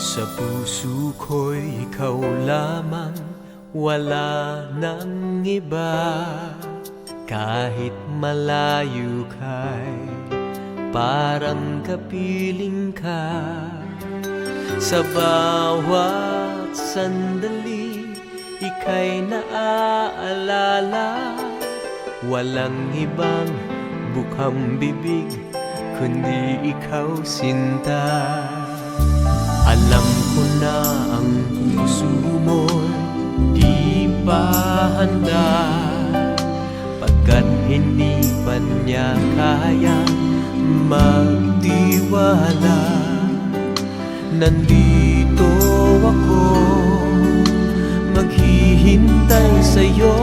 Sa puso ko'y ikaw lamang, wala nang iba. Kahit malayo ka'y parang kapiling ka. Sa bawat sandali, ika'y naaalala. Walang ibang bukang bibig, kundi ikaw sinta. Alam ko na ang puso mo'y di pa handa, pagkat hindi pa niya kayang magtiwala. Nandito ako, maghihintay sa'yo,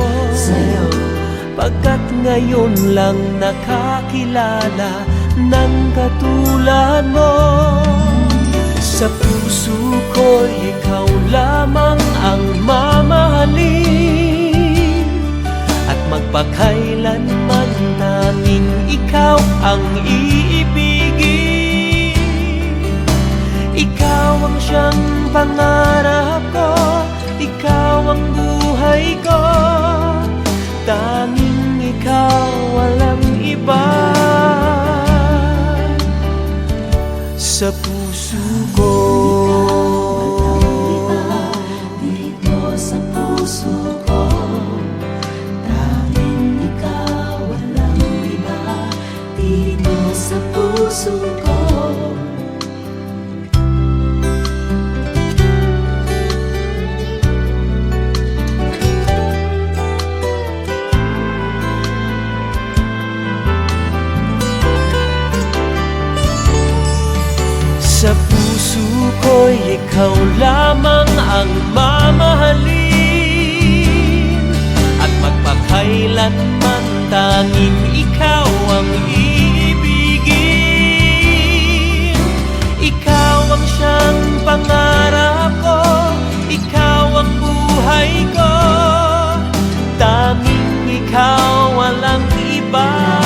pagkat ngayon lang nakakilala ng katulad mo. Sa puso ko'y ikaw lamang ang mamahalin, at magpakailanman tanging ikaw ang iibigin. Ikaw ang siyang pangarap ko, ikaw ang buhay ko, tanging ikaw, walang iba. Sa puso ko, dito sa puso ko, tanging ikaw, walang iba. Dito sa puso ko, sa puso ko'y ikaw lamang ang mamahalin, at magpakailanman tanging ikaw ang iibigin. Ikaw ang siyang pangarap ko, ikaw ang buhay ko, tanging ikaw, walang iba.